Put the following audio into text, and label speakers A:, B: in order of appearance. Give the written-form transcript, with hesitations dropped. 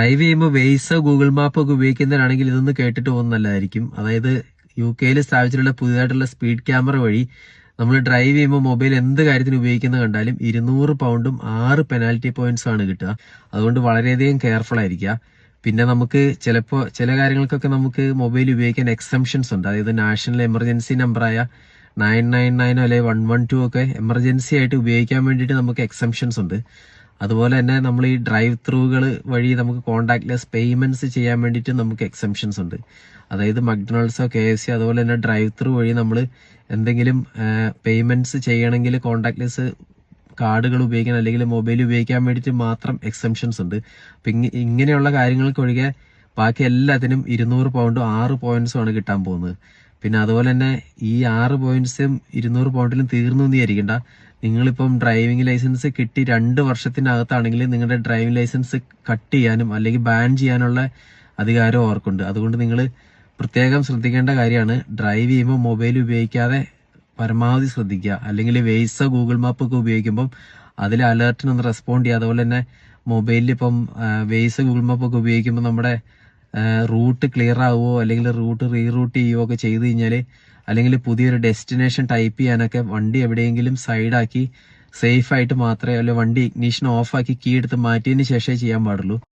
A: Drive ചെയ്യുമ്പോൾ വെയ്സോ Google മാപ്പോ ഒക്കെ ഉപയോഗിക്കുന്നവരാണെങ്കിൽ ഇതൊന്ന് കേട്ടിട്ട് പോകുന്നത് നല്ലതായിരിക്കും. അതായത് UK സ്ഥാപിച്ചിട്ടുള്ള പുതിയതായിട്ടുള്ള സ്പീഡ് ക്യാമറ വഴി നമ്മൾ ഡ്രൈവ് ചെയ്യുമ്പോൾ മൊബൈൽ എന്ത് കാര്യത്തിന് ഉപയോഗിക്കുന്നത് കണ്ടാലും 200 പൗണ്ടും 6 പെനാൽറ്റി പോയിന്റ്സും ആണ് കിട്ടുക. അതുകൊണ്ട് വളരെയധികം കെയർഫുൾ ആയിരിക്കുക. പിന്നെ നമുക്ക് ചിലപ്പോൾ ചില കാര്യങ്ങൾക്കൊക്കെ നമുക്ക് മൊബൈൽ ഉപയോഗിക്കാൻ എക്സംഷൻസ് ഉണ്ട്. അതായത് നാഷണൽ എമർജൻസി നമ്പറായ 999 അല്ലെങ്കിൽ 112 ഒക്കെ എമർജൻസി ആയിട്ട് ഉപയോഗിക്കാൻ വേണ്ടിയിട്ട് നമുക്ക് എക്സംഷൻസ് ഉണ്ട്. അതുപോലെ തന്നെ നമ്മൾ ഈ ഡ്രൈവ് ത്രൂകൾ വഴി നമുക്ക് കോൺടാക്ട്ലെസ് പേയ്മെന്റ്സ് ചെയ്യാൻ വേണ്ടിയിട്ട് നമുക്ക് എക്സംഷൻസ് ഉണ്ട്. അതായത് മക്ഡൊണാൾഡ്സോ KFC അതുപോലെ തന്നെ ഡ്രൈവ് ത്രൂ വഴി നമ്മൾ എന്തെങ്കിലും പേയ്മെന്റ്സ് ചെയ്യണമെങ്കിൽ കോൺടാക്ട്ലെസ് കാർഡുകൾ ഉപയോഗിക്കാൻ അല്ലെങ്കിൽ മൊബൈൽ ഉപയോഗിക്കാൻ വേണ്ടിയിട്ട് മാത്രം എക്സംഷൻസ് ഉണ്ട്. അപ്പം ഇങ്ങനെയുള്ള കാര്യങ്ങൾക്ക് ഒഴികെ ബാക്കി എല്ലാത്തിനും 200 പൗണ്ടും 6 പോയിന്റ്സും ആണ് കിട്ടാൻ പോകുന്നത്. പിന്നെ അതുപോലെ തന്നെ ഈ 6 പോയിന്റ്സും 200 പൗണ്ടിലും തീർന്നു വിചാരിക്കണ്ട. നിങ്ങളിപ്പം ഡ്രൈവിംഗ് ലൈസൻസ് കിട്ടി 2 വർഷത്തിനകത്താണെങ്കിൽ നിങ്ങളുടെ ഡ്രൈവിംഗ് ലൈസൻസ് കട്ട് ചെയ്യാനും അല്ലെങ്കിൽ ബാൻ ചെയ്യാനുള്ള അധികാരം അവർക്കുണ്ട്. അതുകൊണ്ട് നിങ്ങൾ പ്രത്യേകം ശ്രദ്ധിക്കേണ്ട കാര്യമാണ്, ഡ്രൈവ് ചെയ്യുമ്പോൾ മൊബൈൽ ഉപയോഗിക്കാതെ പരമാവധി ശ്രദ്ധിക്കുക. അല്ലെങ്കിൽ വെയ്സോ ഗൂഗിൾ മാപ്പ് ഒക്കെ ഉപയോഗിക്കുമ്പം അതിൽ അലേർട്ടിനൊന്ന് റെസ്പോണ്ട് ചെയ്യുക. അതുപോലെ തന്നെ മൊബൈലിൽ ഇപ്പം വെയ്സോ ഗൂഗിൾ മാപ്പ് ഒക്കെ ഉപയോഗിക്കുമ്പോൾ നമ്മുടെ റൂട്ട് ക്ലിയർ ആവുമോ അല്ലെങ്കിൽ റൂട്ട് റീറൂട്ട് ചെയ്യുകയോ ഒക്കെ ചെയ്ത് കഴിഞ്ഞാൽ അല്ലെങ്കിൽ പുതിയൊരു ഡെസ്റ്റിനേഷൻ ടൈപ്പ് ചെയ്യാനൊക്കെ വണ്ടി എവിടെയെങ്കിലും സൈഡാക്കി സേഫ് ആയിട്ട് മാത്രമേ, അല്ലെങ്കിൽ വണ്ടി ഇഗ്നീഷൻ ഓഫ് ആക്കി കീ എടുത്ത് മാറ്റിയതിന് ശേഷമേ ചെയ്യാൻ പാടുള്ളൂ.